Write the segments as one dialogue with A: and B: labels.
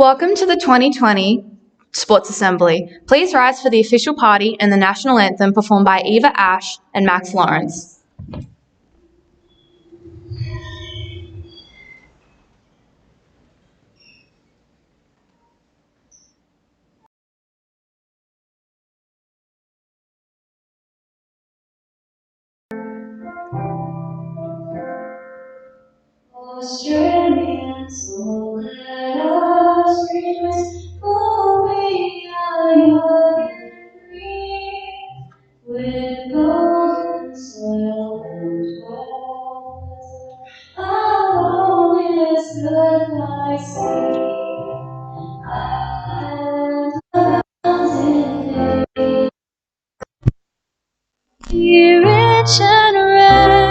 A: Welcome to the 2020 Sports Assembly. Please rise for the official party and the national anthem performed by Eva Ash and Max Lawrence.
B: Australians, so let us rejoice, for we are young and free, with golden soil and wealth. Our home is good by sea, and a mountain fade. Rich and rare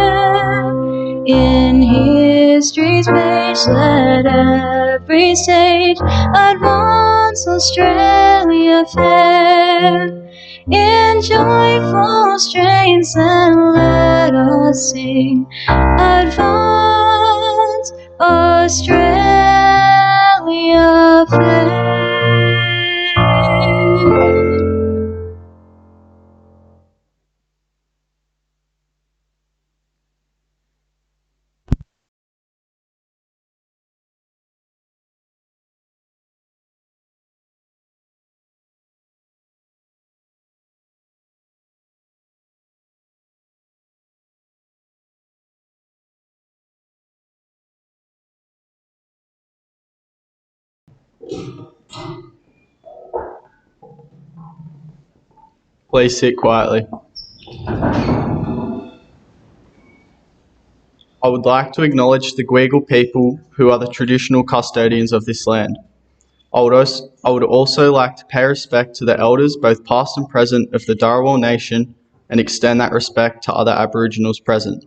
B: in history's page, let every stage advance Australia fair in joyful strains, and let us sing advance Australia fair.
C: Please sit quietly. I would like to acknowledge the Gweagal people who are the traditional custodians of this land. I would also like to pay respect to the elders, both past and present, of the Dharawal Nation and extend that respect to other Aboriginals present.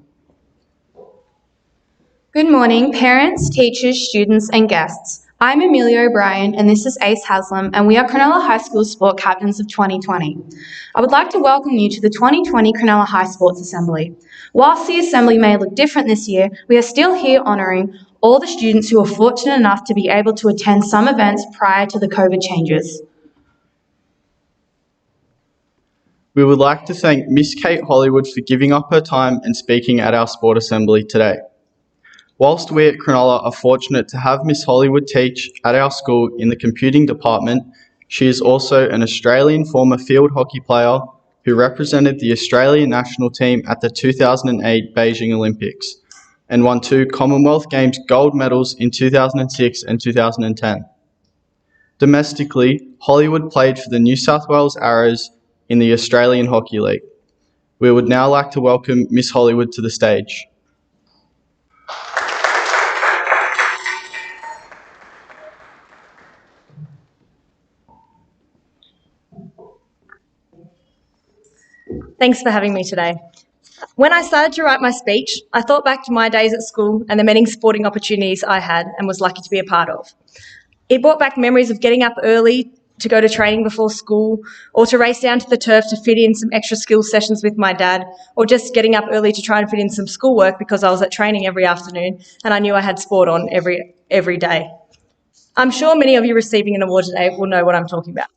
A: Good morning, parents, teachers, students and guests. I'm Amelia O'Brien and this is Ace Haslam, and we are Cronulla High School Sport Captains of 2020. I would like to welcome you to the 2020 Cronulla High Sports Assembly. Whilst the Assembly may look different this year, we are still here honouring all the students who were fortunate enough to be able to attend some events prior to the COVID changes.
C: We would like to thank Miss Kate Hollywood for giving up her time and speaking at our Sport Assembly today. Whilst we at Cronulla are fortunate to have Miss Hollywood teach at our school in the computing department, she is also an Australian former field hockey player who represented the Australian national team at the 2008 Beijing Olympics and won 2 Commonwealth Games gold medals in 2006 and 2010. Domestically, Hollywood played for the New South Wales Arrows in the Australian Hockey League. We would now like to welcome Miss Hollywood to the stage.
D: Thanks for having me today. When I started to write my speech, I thought back to my days at school and the many sporting opportunities I had and was lucky to be a part of. It brought back memories of getting up early to go to training before school, or to race down to the turf to fit in some extra skills sessions with my dad, or just getting up early to try and fit in some schoolwork because I was at training every afternoon and I knew I had sport on every day. I'm sure many of you receiving an award today will know what I'm talking about.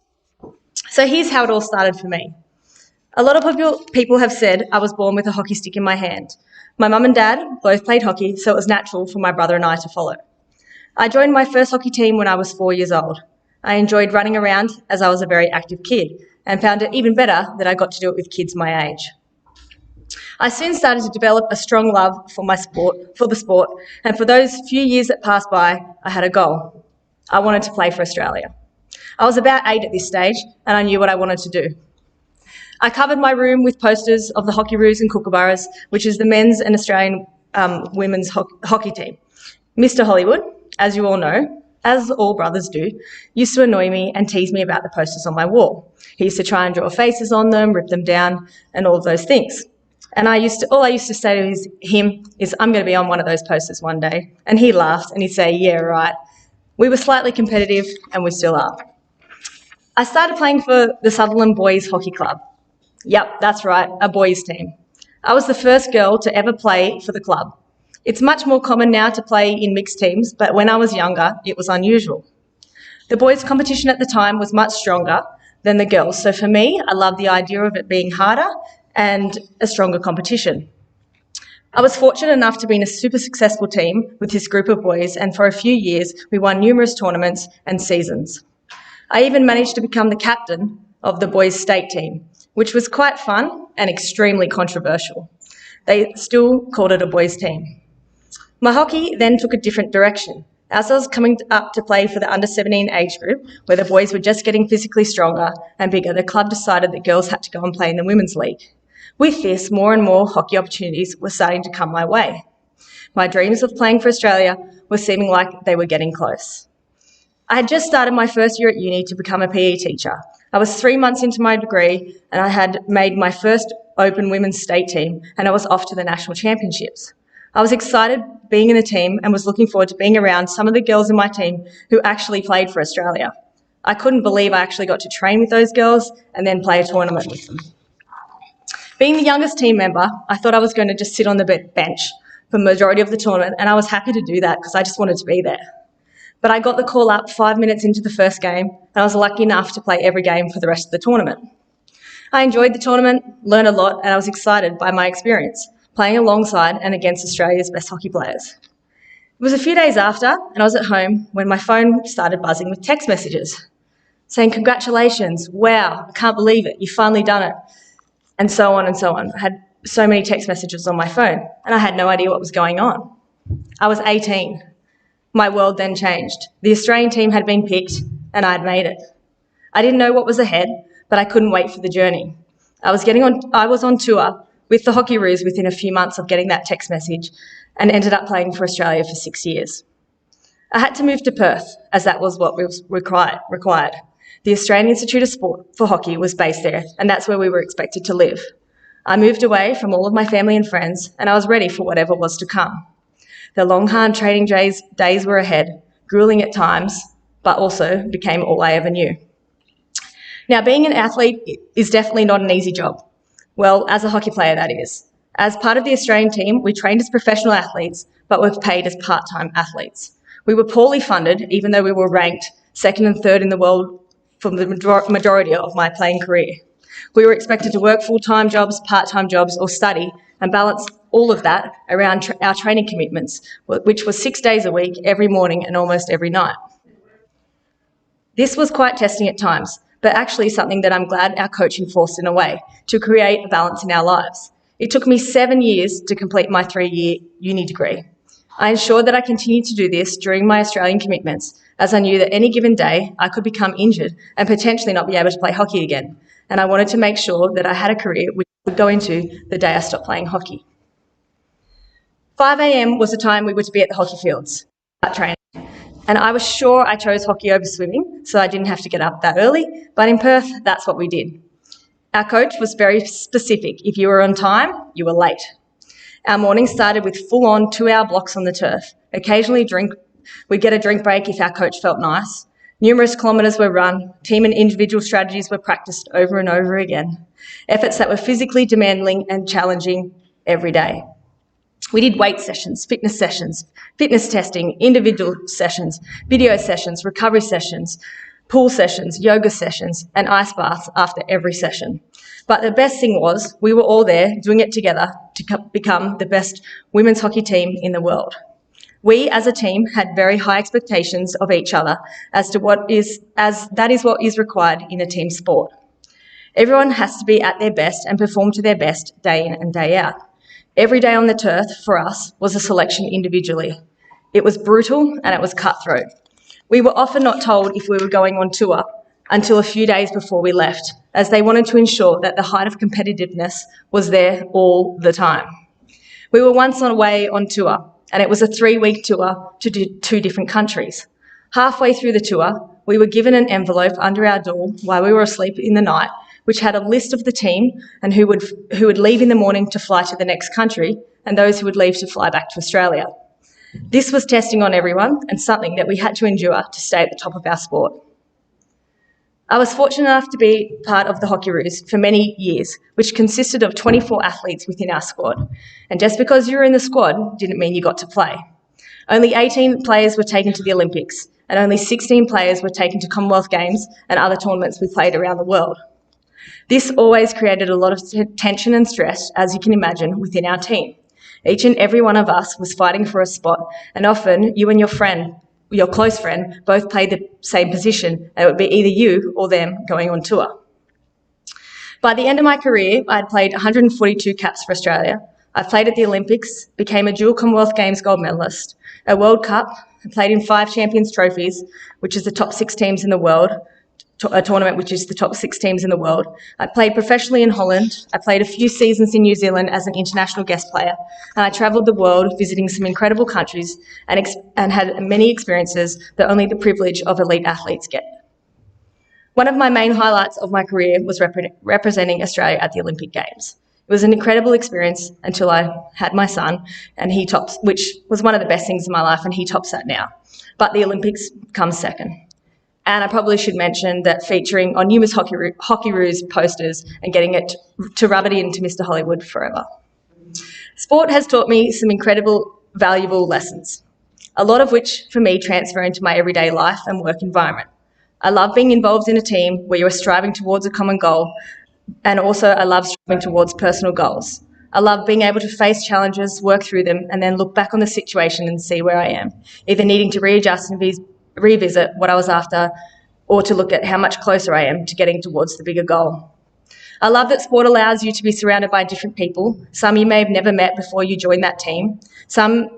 D: So here's how it all started for me. A lot of people have said I was born with a hockey stick in my hand. My mum and dad both played hockey, so it was natural for my brother and I to follow. I joined my first hockey team when I was 4 years old. I enjoyed running around as I was a very active kid and found it even better that I got to do it with kids my age. I soon started to develop a strong love for the sport, and for those few years that passed by, I had a goal. I wanted to play for Australia. I was about 8 at this stage, and I knew what I wanted to do. I covered my room with posters of the Hockeyroos and Kookaburras, which is the men's and Australian women's hockey team. Mr. Hollywood, as you all know, as all brothers do, used to annoy me and tease me about the posters on my wall. He used to try and draw faces on them, rip them down, and all of those things. And all I used to say to him is, I'm going to be on one of those posters one day. And he laughed and he'd say, yeah, right. We were slightly competitive and we still are. I started playing for the Sutherland Boys Hockey Club. Yep, that's right, a boys' team. I was the first girl to ever play for the club. It's much more common now to play in mixed teams, but when I was younger, it was unusual. The boys' competition at the time was much stronger than the girls, so for me, I loved the idea of it being harder and a stronger competition. I was fortunate enough to be in a super successful team with this group of boys, and for a few years we won numerous tournaments and seasons. I even managed to become the captain of the boys' state team, which was quite fun and extremely controversial. They still called it a boys' team. My hockey then took a different direction. As I was coming up to play for the under-17 age group, where the boys were just getting physically stronger and bigger, the club decided that girls had to go and play in the women's league. With this, more and more hockey opportunities were starting to come my way. My dreams of playing for Australia were seeming like they were getting close. I had just started my first year at uni to become a PE teacher. I was 3 months into my degree and I had made my first open women's state team, and I was off to the national championships. I was excited being in the team and was looking forward to being around some of the girls in my team who actually played for Australia. I couldn't believe I actually got to train with those girls and then play a tournament with them. Being the youngest team member, I thought I was going to just sit on the bench for the majority of the tournament, and I was happy to do that because I just wanted to be there. But I got the call up 5 minutes into the first game, and I was lucky enough to play every game for the rest of the tournament. I enjoyed the tournament, learned a lot, and I was excited by my experience, playing alongside and against Australia's best hockey players. It was a few days after, and I was at home when my phone started buzzing with text messages saying, "Congratulations, wow, I can't believe it, you've finally done it," and so on and so on. I had so many text messages on my phone, and I had no idea what was going on. I was 18. My world then changed. The Australian team had been picked, and I had made it. I didn't know what was ahead, but I couldn't wait for the journey. I was on tour with the Hockeyroos within a few months of getting that text message, and ended up playing for Australia for 6 years. I had to move to Perth, as that was what was required. The Australian Institute of Sport for Hockey was based there, and that's where we were expected to live. I moved away from all of my family and friends, and I was ready for whatever was to come. The long, hard training days were ahead, grueling at times, but also became all I ever knew. Now, being an athlete is definitely not an easy job. Well, as a hockey player, that is. As part of the Australian team, we trained as professional athletes, but were paid as part-time athletes. We were poorly funded, even though we were ranked second and third in the world for the majority of my playing career. We were expected to work full-time jobs, part-time jobs, or study, and balance all of that around our training commitments, which was 6 days a week, every morning and almost every night. This was quite testing at times, but actually something that I'm glad our coach enforced in a way, to create a balance in our lives. It took me 7 years to complete my 3-year uni degree. I ensured that I continued to do this during my Australian commitments, as I knew that any given day I could become injured and potentially not be able to play hockey again, and I wanted to make sure that I had a career which I would go into the day I stopped playing hockey. 5 a.m. was the time we were to be at the hockey fields, training. And I was sure I chose hockey over swimming, so I didn't have to get up that early, but in Perth, that's what we did. Our coach was very specific. If you were on time, you were late. Our morning started with full-on 2-hour blocks on the turf. Occasionally we'd get a drink break if our coach felt nice. Numerous kilometres were run, team and individual strategies were practiced over and over again. Efforts that were physically demanding and challenging every day. We did weight sessions, fitness testing, individual sessions, video sessions, recovery sessions, pool sessions, yoga sessions, and ice baths after every session. But the best thing was we were all there doing it together to become the best women's hockey team in the world. We as a team had very high expectations of each other as that is what is required in a team sport. Everyone has to be at their best and perform to their best day in and day out. Every day on the turf for us was a selection individually. It was brutal and it was cutthroat. We were often not told if we were going on tour until a few days before we left, as they wanted to ensure that the height of competitiveness was there all the time. We were once away on tour, and it was a 3-week tour to 2 different countries. Halfway through the tour, we were given an envelope under our door while we were asleep in the night, which had a list of the team and who would leave in the morning to fly to the next country, and those who would leave to fly back to Australia. This was testing on everyone and something that we had to endure to stay at the top of our sport. I was fortunate enough to be part of the Hockeyroos for many years, which consisted of 24 athletes within our squad. And just because you were in the squad didn't mean you got to play. Only 18 players were taken to the Olympics, and only 16 players were taken to Commonwealth Games and other tournaments we played around the world. This always created a lot of tension and stress, as you can imagine, within our team. Each and every one of us was fighting for a spot, and often you and your close friend, both played the same position, and it would be either you or them going on tour. By the end of my career, I had played 142 caps for Australia. I played at the Olympics, became a dual Commonwealth Games gold medalist, a World Cup, and played in 5 Champions Trophies, which is the top 6 teams in the world, a tournament which is the top 6 teams in the world. I played professionally in Holland. I played a few seasons in New Zealand as an international guest player, and I travelled the world visiting some incredible countries and had many experiences that only the privilege of elite athletes get. One of my main highlights of my career was representing Australia at the Olympic Games. It was an incredible experience until I had my son, and he tops, which was one of the best things in my life, and he tops that now. But the Olympics comes second. And I probably should mention that featuring on numerous Hockeyroos posters and getting it to rub it into Mr. Hollywood forever. Sport has taught me some incredible, valuable lessons, a lot of which, for me, transfer into my everyday life and work environment. I love being involved in a team where you are striving towards a common goal, and also I love striving towards personal goals. I love being able to face challenges, work through them, and then look back on the situation and see where I am, either needing to readjust and revisit what I was after, or to look at how much closer I am to getting towards the bigger goal. I love that sport allows you to be surrounded by different people. Some you may have never met before you joined that team, some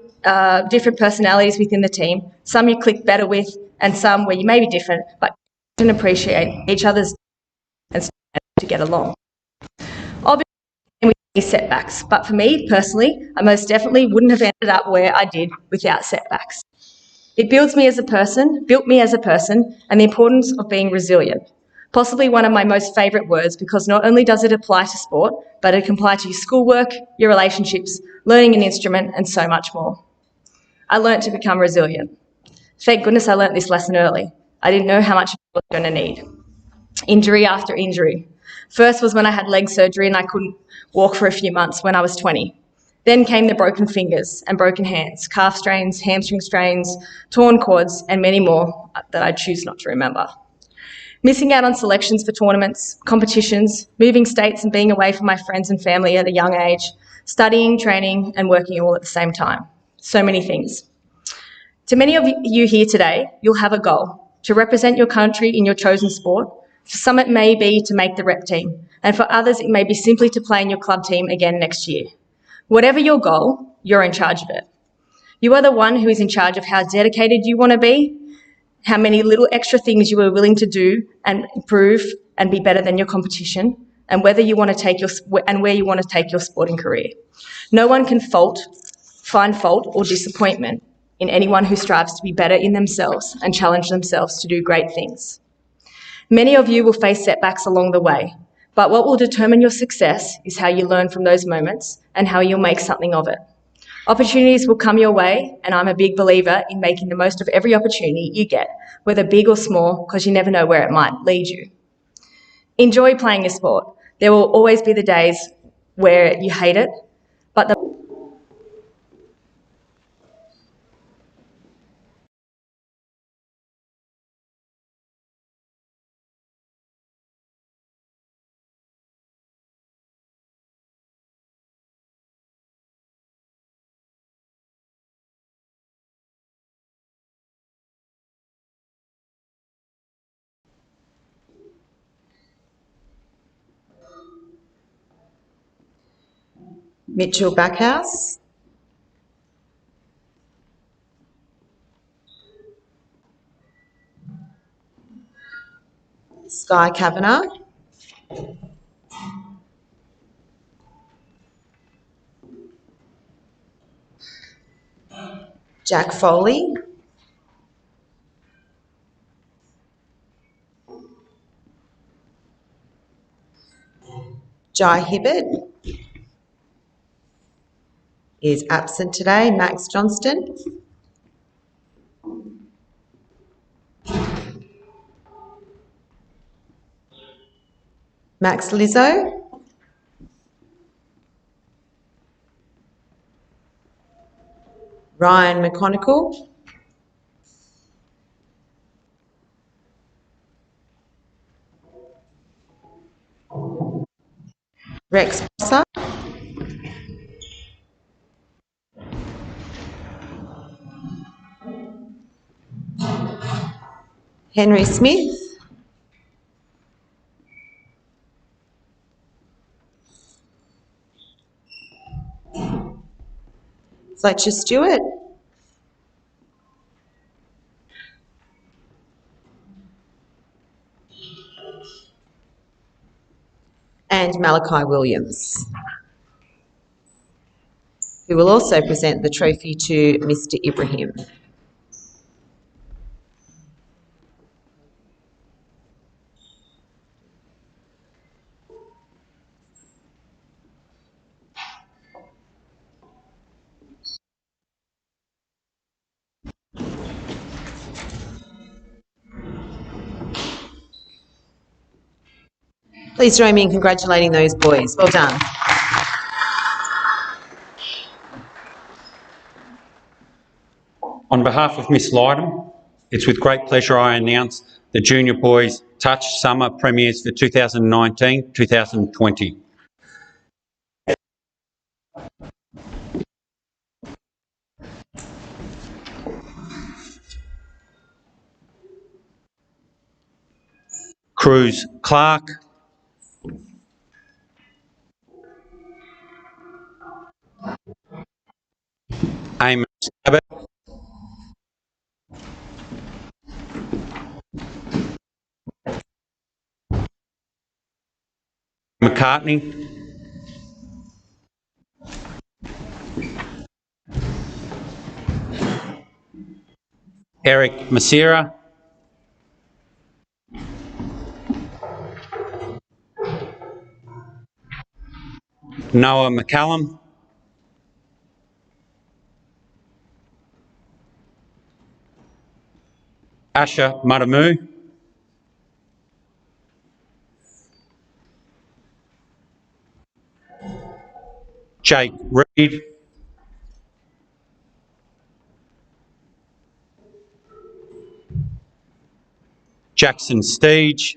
D: different personalities within the team, some you click better with, and some where you may be different, but can appreciate each other's and to get along. Obviously, with these setbacks, but for me personally, I most definitely wouldn't have ended up where I did without setbacks. It built me as a person, and the importance of being resilient. Possibly one of my most favourite words, because not only does it apply to sport, but it can apply to your schoolwork, your relationships, learning an instrument, and so much more. I learnt to become resilient. Thank goodness I learnt this lesson early. I didn't know how much I was going to need. Injury after injury. First was when I had leg surgery and I couldn't walk for a few months when I was 20. Then came the broken fingers and broken hands, calf strains, hamstring strains, torn quads, and many more that I choose not to remember. Missing out on selections for tournaments, competitions, moving states and being away from my friends and family at a young age, studying, training, and working all at the same time. So many things. To many of you here today, you'll have a goal to represent your country in your chosen sport. For some, it may be to make the rep team, and for others, it may be simply to play in your club team again next year. Whatever your goal, you're in charge of it. You are the one who is in charge of how dedicated you want to be, how many little extra things you are willing to do and improve and be better than your competition, and whether you want to take where you want to take your sporting career. No one can find fault or disappointment in anyone who strives to be better in themselves and challenge themselves to do great things. Many of you will face setbacks along the way, but what will determine your success is how you learn from those moments and how you'll make something of it. Opportunities will come your way, and I'm a big believer in making the most of every opportunity you get, whether big or small, because you never know where it might lead you. Enjoy playing your sport. There will always be the days where you hate it, but
E: Mitchell Backhouse. Sky Kavanagh. Jack Foley. Jai Hibbert is absent today. Max Johnston. Max Lizzo. Ryan McConical. Rex Prosser, Henry Smith, Fletcher Stewart, and Malachi Williams, who will also present the trophy to Mr. Ibrahim. Please join me in congratulating those boys. Well done.
F: On behalf of Miss Lydham, it's with great pleasure I announce the Junior Boys Touch Summer Premiers for 2019-2020. Cruz Clark, Amos Abbott, McCartney, Eric Masira, Noah McCallum, Asher Matamu, Jake Reed, Jackson Steege,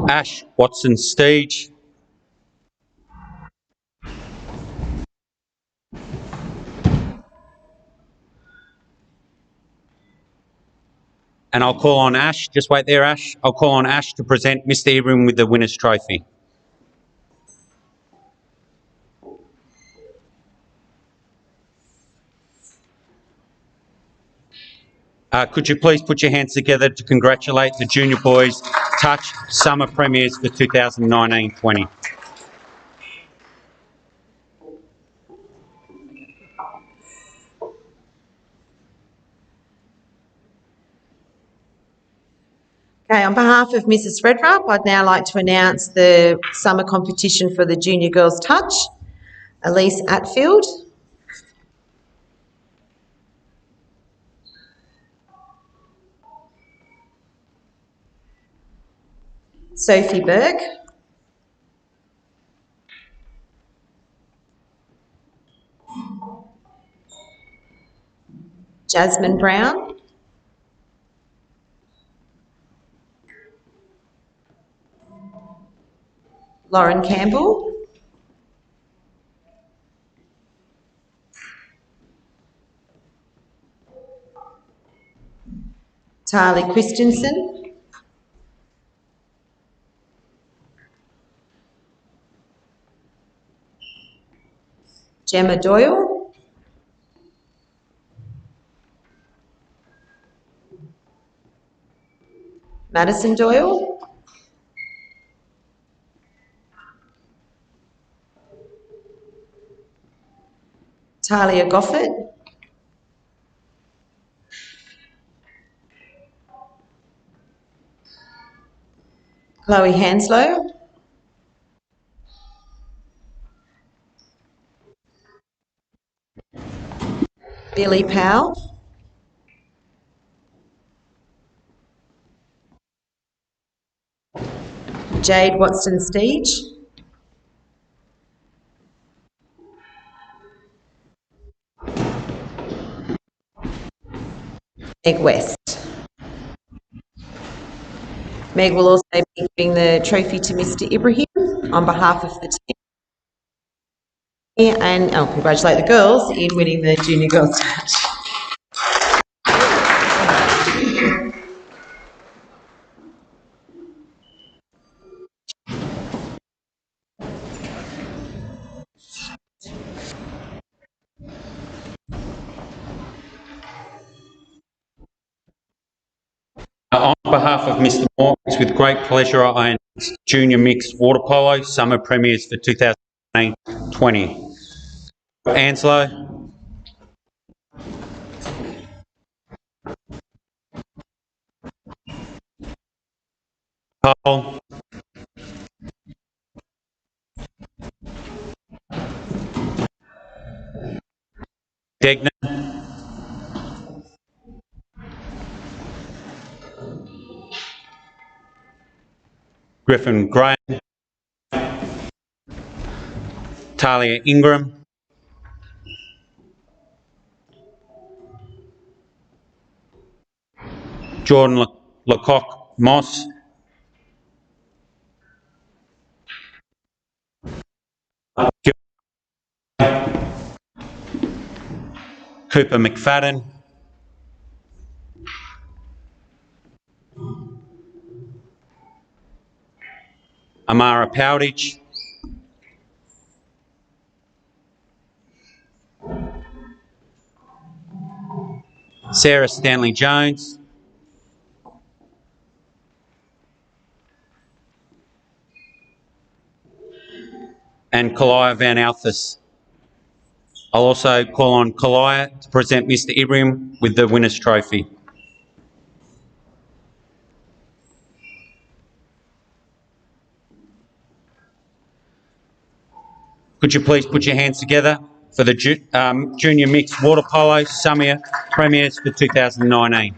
F: Ash Watson Steege, and I'll call on Ash, just wait there Ash, I'll call on Ash to present Mr Ibrahim with the winner's trophy. Could you please put your hands together to congratulate the Junior Boys Touch Summer Premiers for 2019-20.
E: Okay, on behalf of Mrs. Redrup, I'd now like to announce the summer competition for the Junior Girls Touch. Elise Atfield, Sophie Burke, Jasmine Brown, Lauren Campbell, Tylee Christensen, Gemma Doyle, Madison Doyle, Talia Goffett, Chloe Hanslow, Billy Powell, Jade Watson Steege, Meg West. Meg will also be giving the trophy to Mr. Ibrahim on behalf of the team. And congratulate the girls in winning the Junior Girls Touch.
F: On behalf of Mr. Moore, it's with great pleasure I announce Junior Mixed Water Polo Summer Premiers for 2019-20. Anslow, Cole, Degnan, Griffin Graham, Talia Ingram, Jordan Lecoq Moss, Cooper McFadden, Amara Powditch, Sarah Stanley Jones, and Kalia Van Alphys. I'll also call on Kalia to present Mr. Ibrahim with the winner's trophy. Could you please put your hands together for the Junior Mixed Water Polo Summer Premiers for 2019.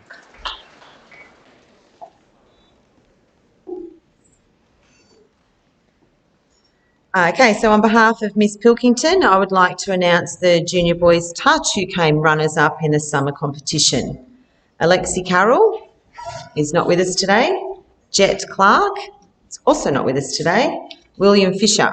E: Okay, so on behalf of Miss Pilkington, I would like to announce the Junior Boys Touch who came runners-up in the summer competition. Alexi Carroll is not with us today. Jet Clark is also not with us today. William Fisher.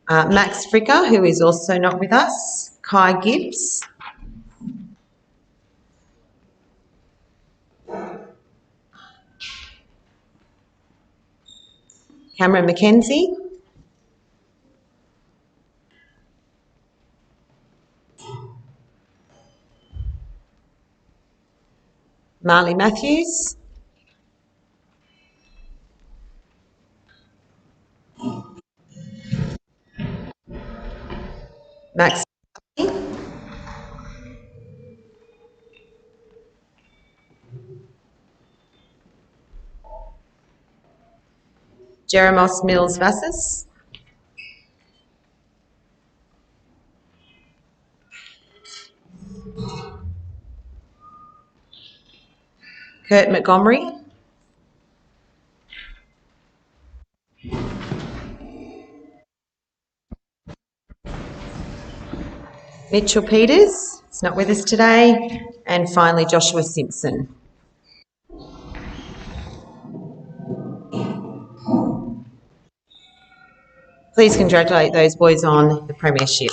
E: Max Fricker, who is also not with us. Kai Gibbs. Cameron McKenzie. Marley Matthews. Max Jeremos Mills Vassis. Kurt Montgomery. Mitchell Peters is not with us today. And finally, Joshua Simpson. Please congratulate those boys on the premiership.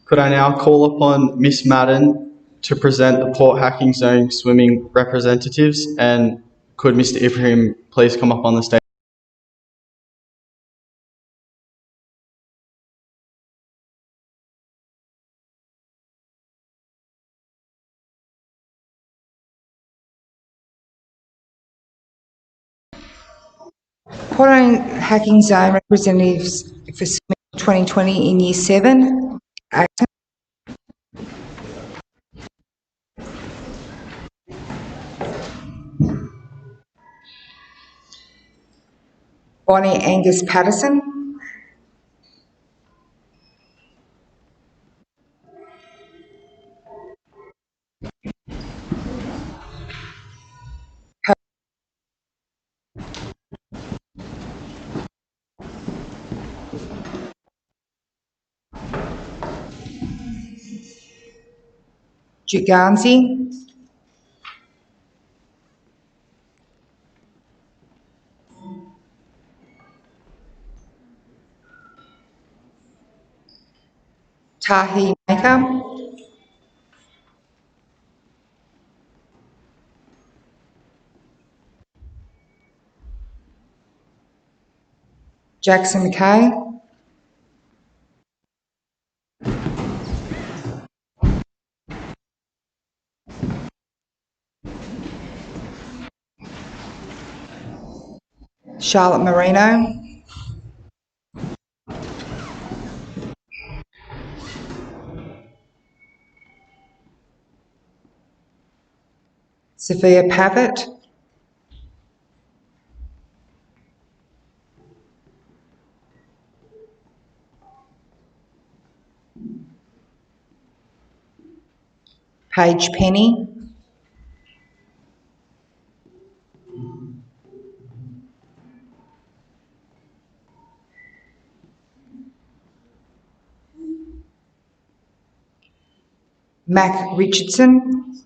C: Could I now call upon Miss Madden to present the Port Hacking Zone swimming representatives, and could Mr. Ibrahim please come up on the stage?
G: Port Hacking Zone representatives for swimming 2020 in Year 7. Acton. Bonnie Angus Patterson. Juganzi, Tahi Maker, Jackson McKay, Charlotte Marino, Sophia Pavitt, Paige Penny, Mac Richardson,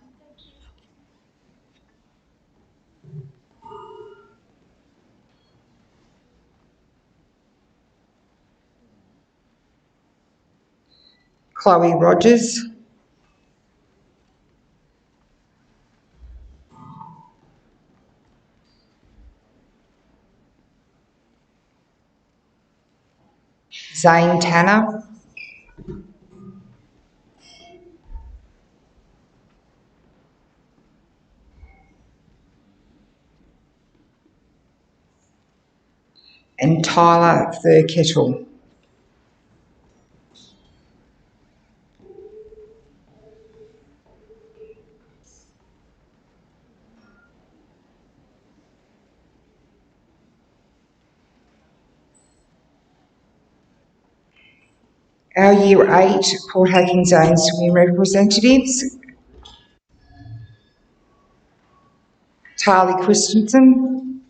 G: Chloe Rogers, Zane Tanner, and Tyler Thurkettle. Our Year 8 Port Hacking Zone swim representatives, Tarly Christensen,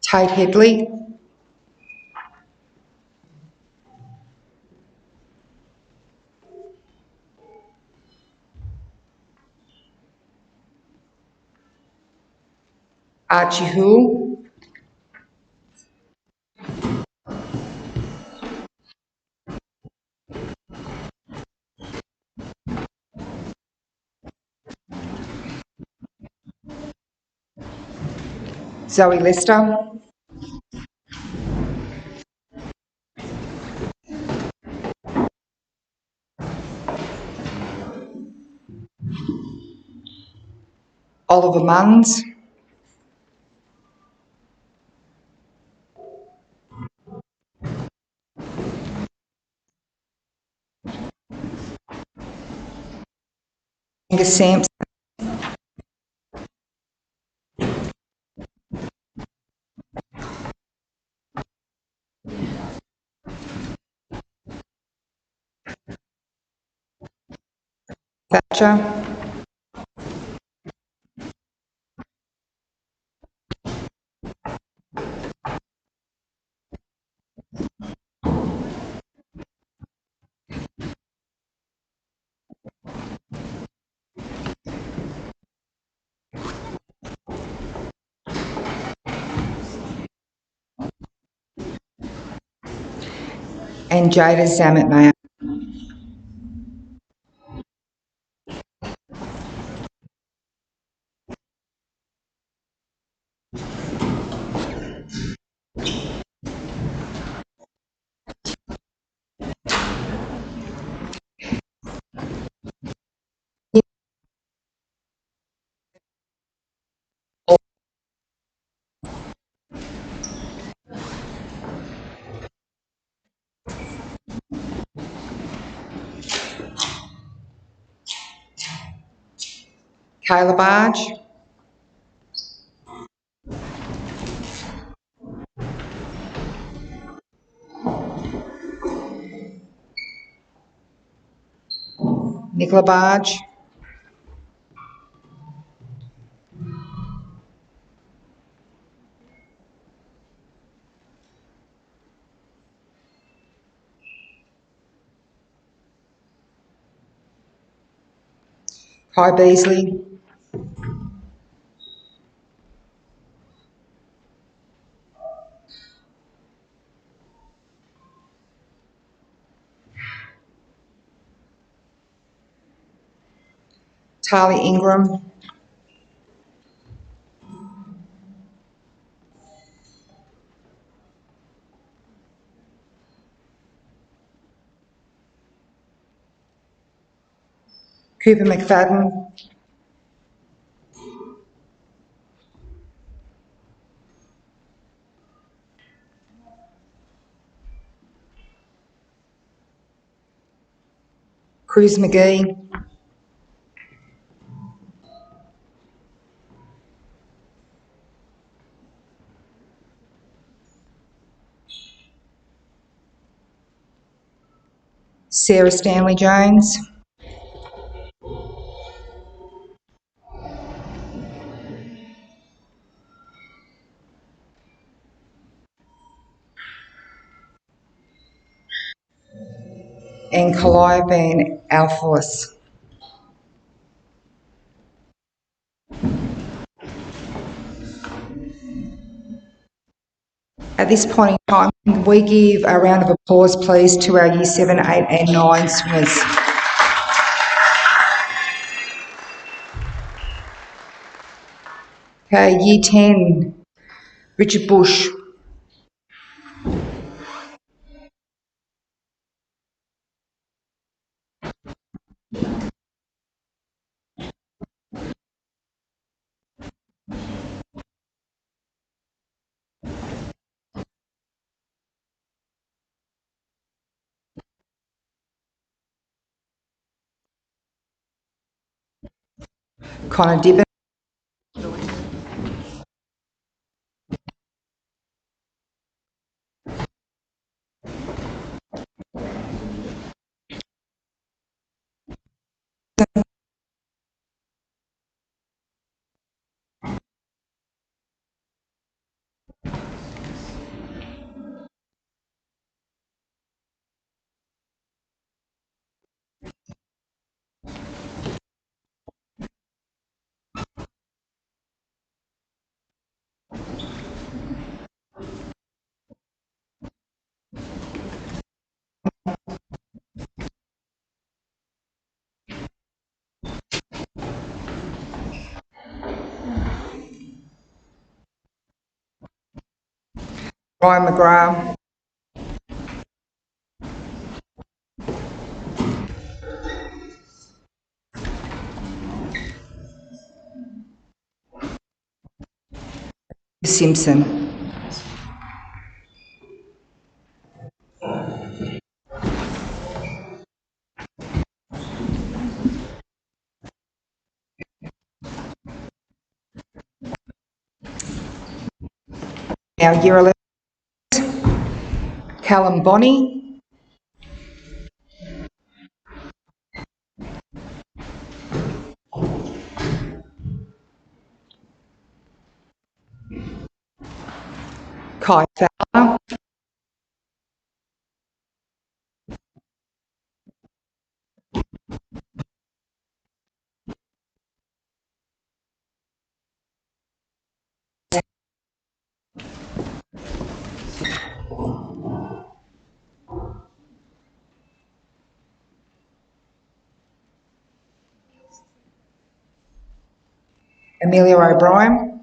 G: Tate Headley, Archie Houle, Zoe Lester, Oliver Munns, Angus Sampson, Thatcher, and Jada Zamet-Mayer. Kayla Barge, Nicola Barge, Kai Beasley, Talia Ingram, Cooper McFadden, Cruz McGee, Sarah Stanley Jones, and Kalai Van Alphuis. At this point in time, can we give a round of applause, please, to our Year 7, 8 and 9 swimmers. Okay, Year 10, Richard Bush. Connor Dibbon. Ryan McGrath. Simpson. Our Year 11, Callum Bonney, Kai Fowler, Amelia O'Brien,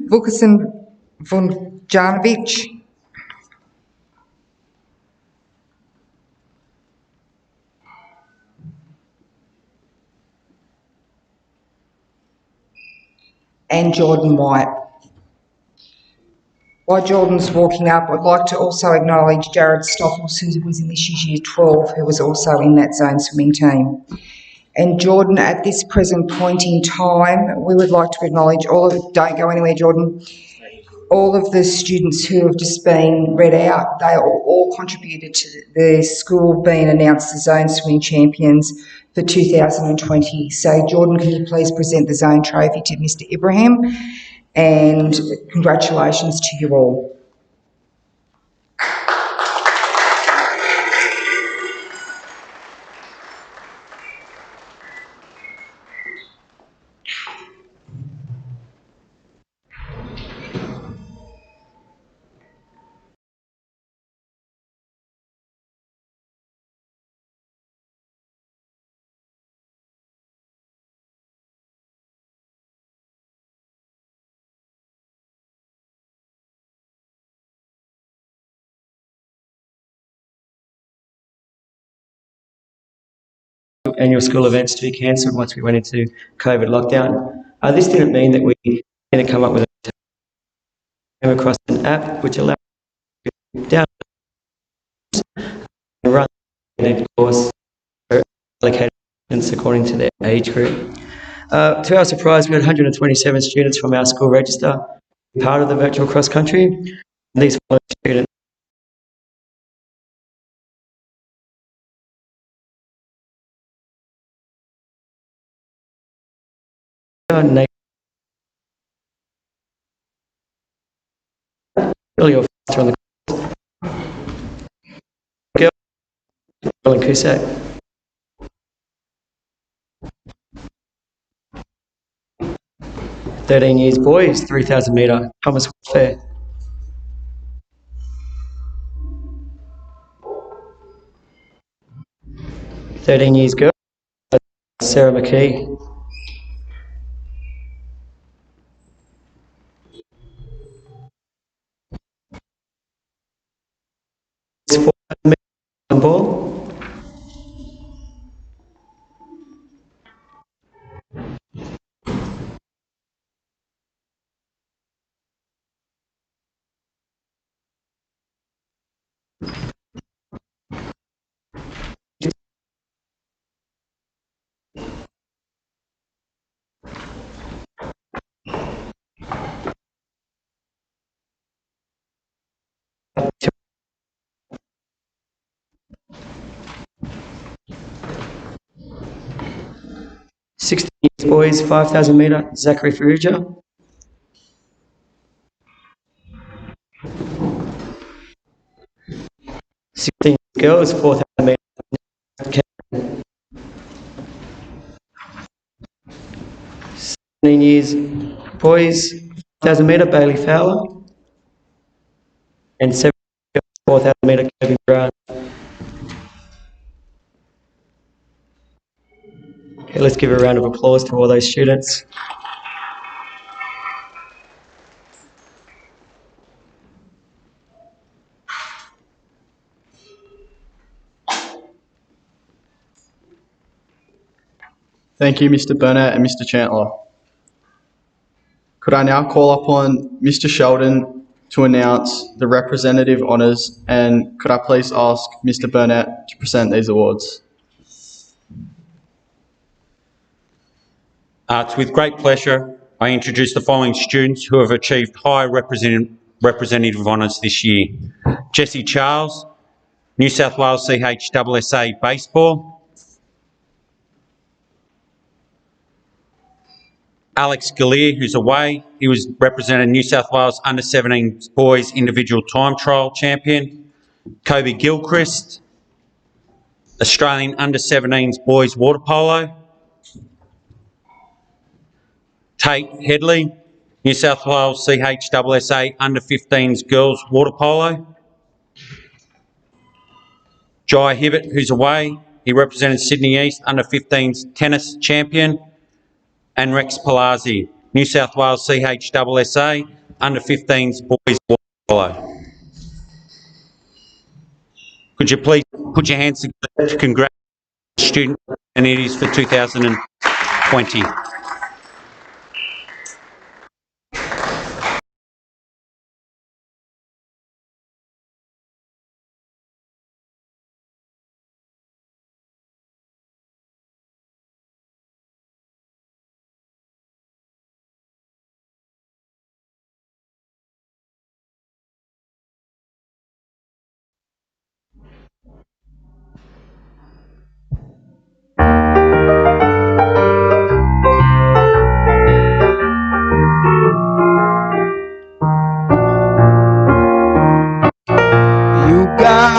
G: Vukasin Vunjanovic, and Jordan White. While Jordan's walking up, I'd like to also acknowledge Jared Stoffels, who was in this year's Year 12, who was also in that zone swimming team. And Jordan, at this present point in time, we would like to acknowledge don't go anywhere, Jordan, all of the students who have just been read out. They all contributed to the school being announced as zone swimming champions for 2020. So Jordan, can you please present the zone trophy to Mr. Ibrahim? And congratulations to you all.
H: Annual school events to be cancelled once we went into COVID lockdown. This didn't mean that we had to come up with came across an app which allowed you to download and run the course for allocated students according to their age group. To our surprise, we had 127 students from our school register part of the virtual cross country. These students earlier faster on the girl and Cusack. 13 years boys, 3,000 metre Thomas Fair. 13 years girl, Sarah McKee. It's 4,000 metre ball. Sixteen years boys, 5,000 metre, Zachary Faruja. 16 girls, 4,000 metre. 17 years boys, 5,000 metre, Bailey Fowler. And 7 girls, 4,000 metre, Kobe Brown. Okay, let's give a round of applause to all those students.
C: Thank you, Mr. Burnett and Mr. Chandler. Could I now call upon Mr. Sheldon to announce the representative honours, and could I please ask Mr. Burnett to present these awards?
F: It's with great pleasure I introduce the following students who have achieved high representative honours this year. Jesse Charles, New South Wales CHSSA Baseball. Alex Gallier, who's away, he was represented New South Wales Under-17 Boys Individual Time Trial Champion. Kobe Gilchrist, Australian Under-17s Boys Water Polo. Tate Headley, New South Wales CHSSA Under-15s Girls Water Polo. Jai Hibbett, who's away, he represented Sydney East Under-15s Tennis Champion. And Rex Palazzi, New South Wales CHSSA Under-15s Boys Water Polo. Could you please put your hands together to congratulate student representatives for 2020.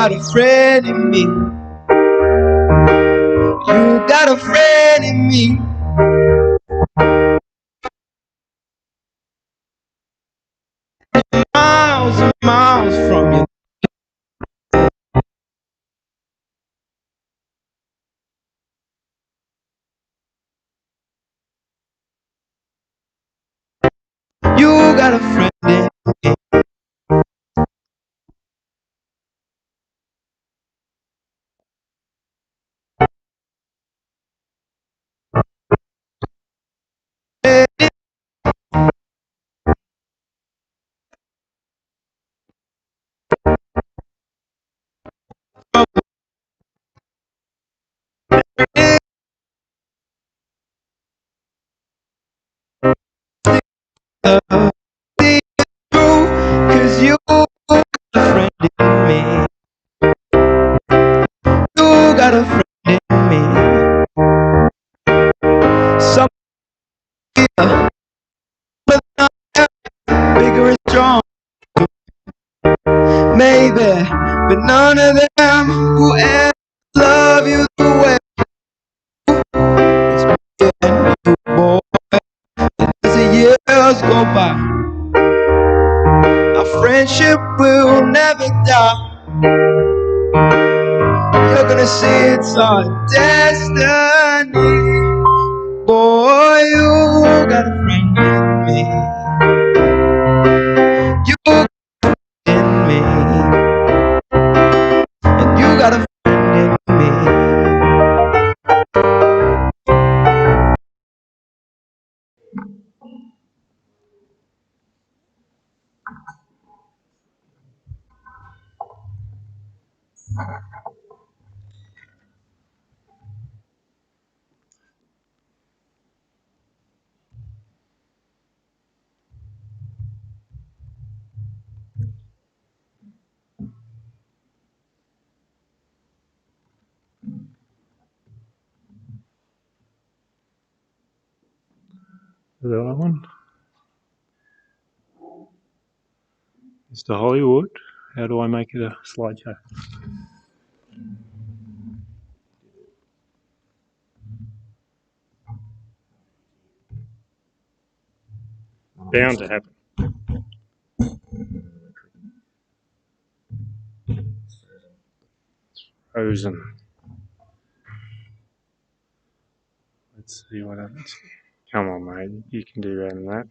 I: got a friend in me. You got a friend in me. Miles and miles from you. You got a friend in me. See it through, 'cause you got a friend in me. You got a friend in me. Some people bigger and strong, maybe, but none of them will ever love you the way it's been, boy. As the years go by, our friendship will never die. You're gonna see it's our destiny. Boy, you got a friend in me. You got a friend in me. And you got a friend in me.
J: Is that that one? Mr. Hollywood, how do I make it a slideshow? Bound to happen. Frozen. Let's see what happens. Come on, mate. You can do better than that.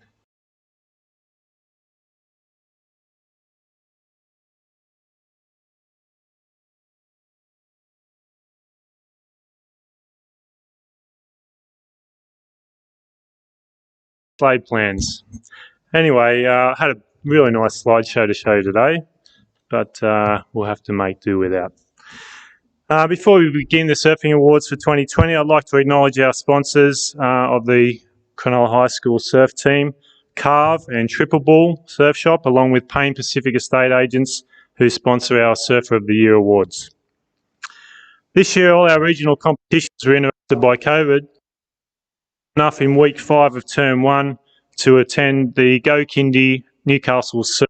J: Slide plans. Anyway, I had a really nice slideshow to show you today, but we'll have to make do without. Before we begin the Surfing Awards for 2020, I'd like to acknowledge our sponsors of the Cronulla High School surf team, Carve and Triple Bull Surf Shop, along with Payne Pacific Estate Agents, who sponsor our Surfer of the Year awards. This year, all our regional competitions were interrupted by COVID. Enough in week 5 of term 1 to attend the Go Kindy Newcastle Surf.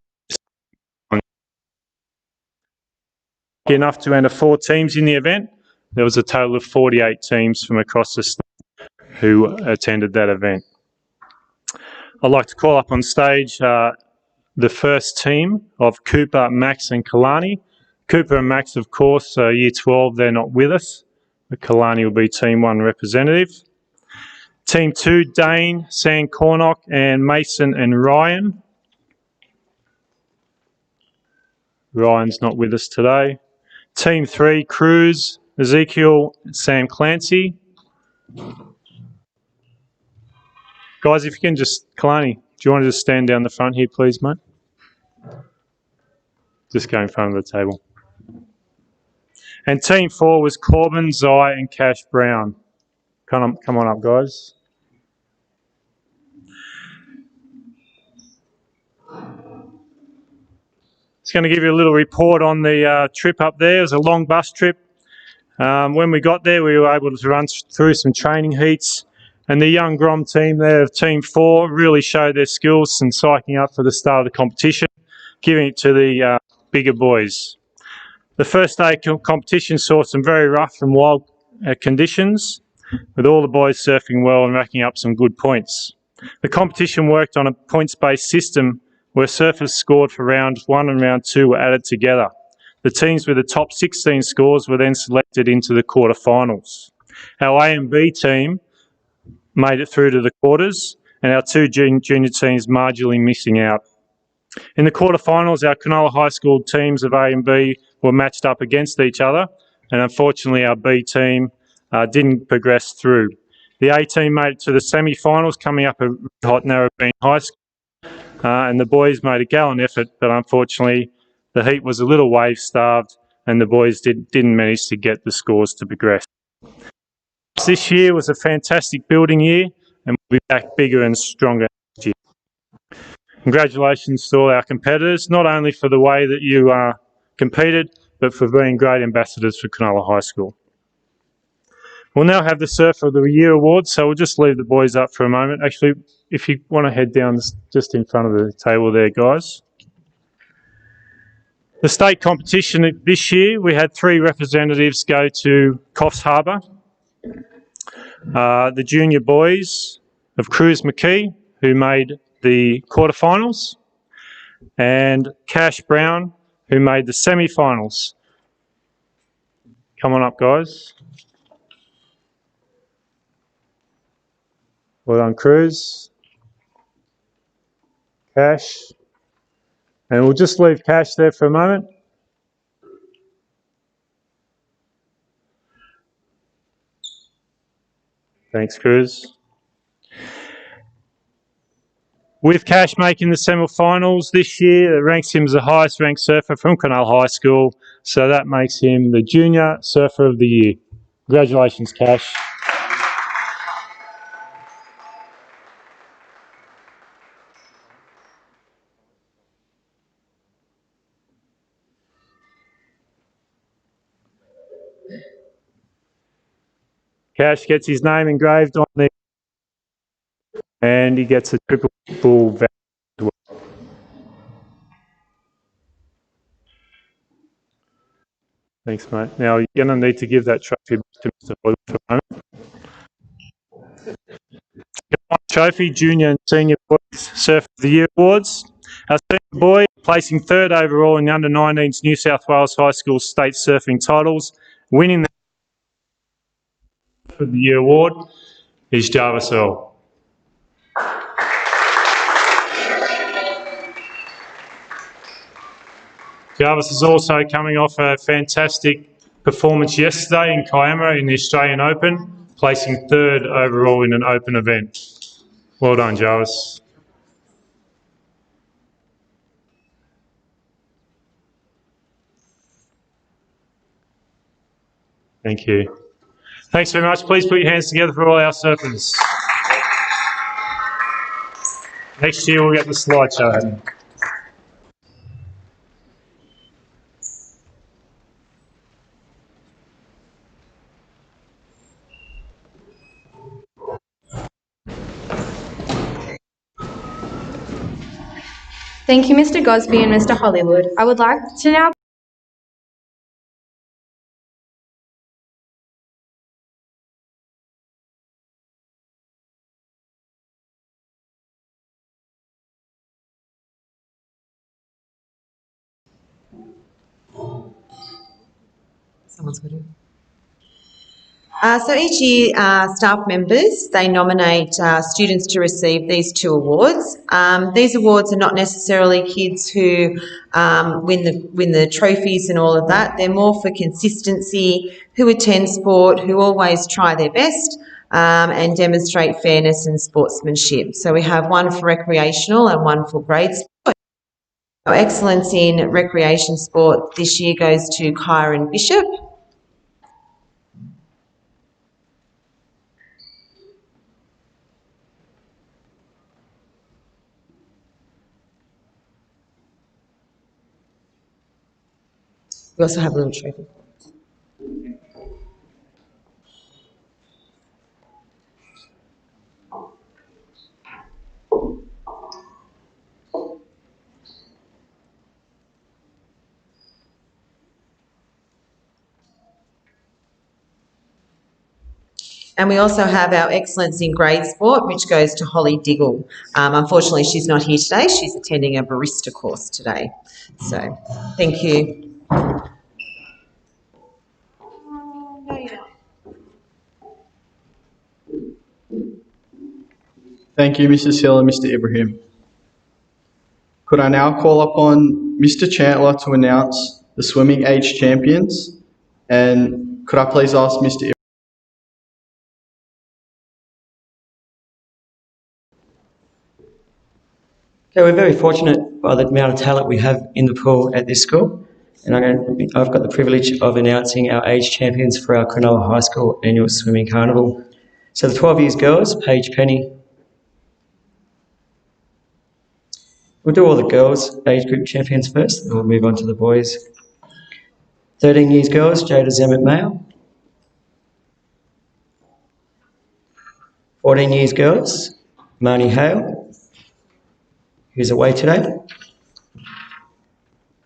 J: Enough to enter 4 teams in the event. There was a total of 48 teams from across the state who attended that event. I'd like to call up on stage the first team of Cooper, Max and Kalani. Cooper and Max, of course, year 12, they're not with us, but Kalani will be team 1 representative. Team 2, Dane, Sam Cornock and Mason and Ryan. Ryan's not with us today. Team 3, Cruz, Ezekiel, Sam Clancy. Guys, if you can just, Kalani, do you want to just stand down the front here, please, mate? Just go in front of the table. And Team 4 was Corbin, Zai and Cash Brown. Come on up, guys. Just going to give you a little report on the trip up there. It was a long bus trip. When we got there, we were able to run through some training heats, and the young Grom team there of Team 4 really showed their skills and psyching up for the start of the competition, giving it to the bigger boys. The first day competition saw some very rough and wild conditions, with all the boys surfing well and racking up some good points. The competition worked on a points-based system where surfers scored for round 1 and round 2 were added together. The teams with the top 16 scores were then selected into the quarterfinals. Our A and B team made it through to the quarters, and our 2 junior teams marginally missing out. In the quarterfinals, our Cronulla High School teams of A and B were matched up against each other, and unfortunately our B team didn't progress through. The A team made it to the semi-finals, coming up at hot Narrabeen High School, and the boys made a gallant effort, but unfortunately the heat was a little wave-starved, and the boys didn't manage to get the scores to progress. This year was a fantastic building year, and we'll be back bigger and stronger next year. Congratulations to all our competitors, not only for the way that you competed, but for being great ambassadors for Cronulla High School. We'll now have the Surfer of the Year Awards, so we'll just leave the boys up for a moment. Actually, if you want to head down just in front of the table there, guys. The state competition this year, we had 3 representatives go to Coffs Harbour. The junior boys of Cruz McKee, who made the quarterfinals, and Cash Brown, who made the semi-finals. Come on up, guys. Well done, Cruz. Cash. And we'll just leave Cash there for a moment. Thanks, Cruz. With Cash making the semi-finals this year, it ranks him as the highest ranked surfer from Cronulla High School, so that makes him the Junior Surfer of the Year. Congratulations, Cash. Cash gets his name engraved on there, and he gets a triple bull voucher as well. Thanks, mate. Now, you're going to need to give that trophy to Mr. Hollywood for a moment. Trophy, Junior and Senior Boys Surfer of the Year Awards. Our senior boy, placing 3rd overall in the Under-19s New South Wales High School state surfing titles, winning the Surfer of the Year Award, is Jarvis Earl. Jarvis is also coming off a fantastic performance yesterday in Kiama in the Australian Open, placing 3rd overall in an open event. Well done, Jarvis. Thank you. Thanks very much. Please put your hands together for all our surfers. Next year we'll get the slideshow happening.
A: Thank you, Mr. Gosby and Mr. Hollywood. I would like to now
E: Someone's got it. So each year, staff members, they nominate students to receive these 2 awards. These awards are not necessarily kids who win the trophies and all of that. They're more for consistency, who attend sport, who always try their best and demonstrate fairness and sportsmanship. So we have one for recreational and one for grade sport. Our excellence in recreation sport this year goes to Kyron Bishop. We also have a little trophy. And we also have our Excellence in Grade Sport, which goes to Holly Diggle. Unfortunately, she's not here today. She's attending a barista course today. So, thank you.
C: Thank you, Mrs. Hill and Mr. Ibrahim. Could I now call upon Mr. Chandler to announce the swimming age champions? And could I please ask Mr. Ibrahim?
H: Okay, we're very fortunate by the amount of talent we have in the pool at this school, and I've got the privilege of announcing our age champions for our Cronulla High School annual swimming carnival. So the 12 years girls, Paige Penny. We'll do all the girls age group champions first, then we'll move on to the boys. 13 years girls, Jada Zemmett-Mayer. 14 years girls, Marnie Hale, who's away today.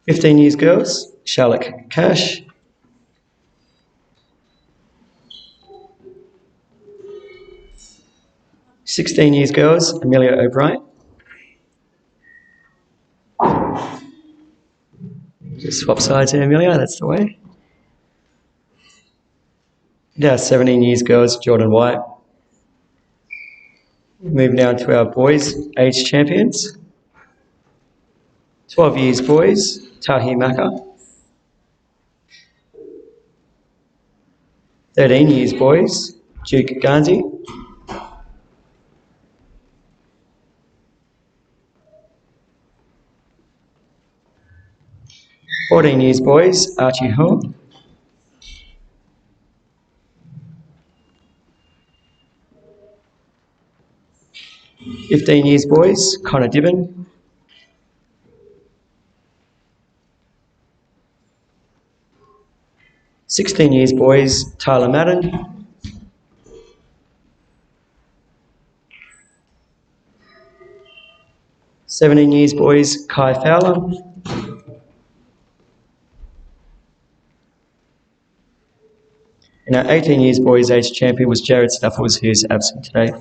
H: 15 years girls, Charlotte Cash. 16 years girls, Amelia O'Brien. Just swap sides here, Amelia, that's the way. Now 17 years girls, Jordan White. Move now to our boys age champions. 12 years boys, Tahi Maka. 13 years boys, Duke Garnsey. 14 years boys, Archie Hull. 15 years boys, Connor Dibben. 16 years boys, Tyler Madden. 17 years boys, Kai Fowler. And our 18 years boys age champion was Jared Stuffles, who's absent today.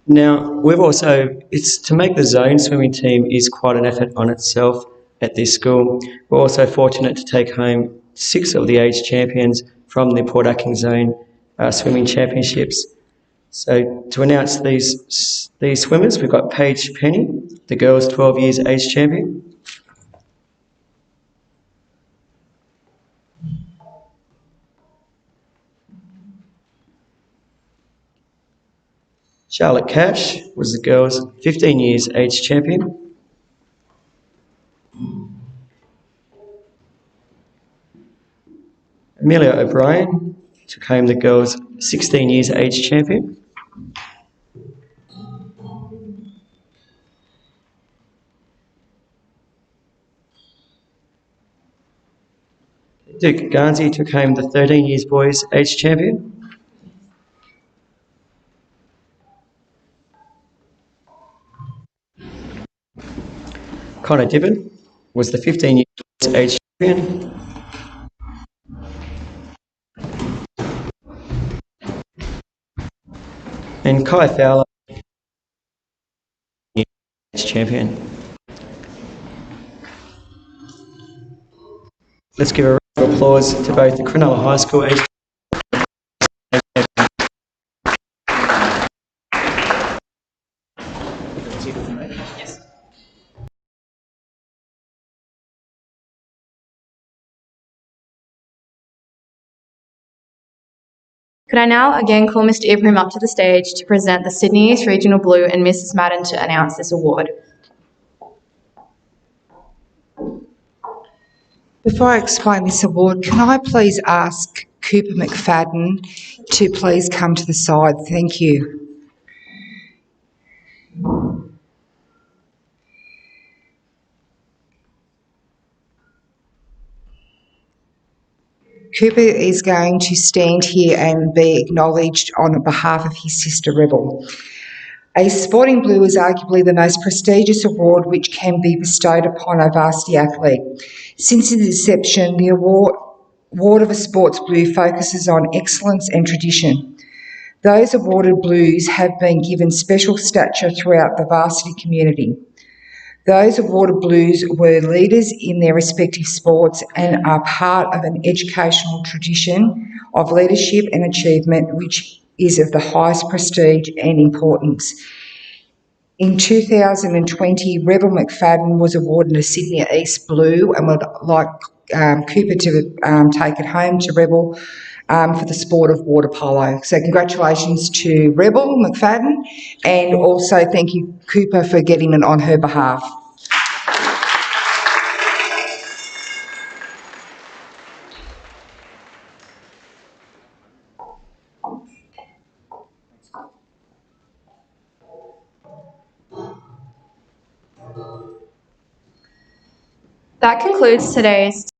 H: Now, it's to make the zone swimming team is quite an effort on itself at this school. We're also fortunate to take home 6 of the age champions from the Port Acking Zone Swimming Championships. So to announce these swimmers, we've got Paige Penny, the girls 12 years age champion. Charlotte Cash was the girls 15 years age champion. Amelia O'Brien took home the girls 16 years age champion. Duke Garnsey took home the 13 years boys age champion. Connor Dibben was the 15 years age champion. And Kai Fowler, age champion. Let's give a round of applause to both the Cronulla High School age
A: Could I now again call Mr. Ibrahim up to the stage to present the Sydney East Regional Blue and Mrs. Madden to announce this award?
G: Before I explain this award, can I please ask Cooper McFadden to please come to the side? Thank you. Cooper is going to stand here and be acknowledged on behalf of his sister Rebel. A Sporting Blue is arguably the most prestigious award which can be bestowed upon a varsity athlete. Since its inception, the award of a Sports Blue focuses on excellence and tradition. Those awarded Blues have been given special stature throughout the varsity community. Those awarded Blues were leaders in their respective sports and are part of an educational tradition of leadership and achievement which is of the highest prestige and importance. In 2020, Rebel McFadden was awarded a Sydney East Blue and would like Cooper to take it home to Rebel for the sport of water polo. So congratulations to Rebel McFadden, and also thank you, Cooper, for getting it on her behalf.
A: That concludes today's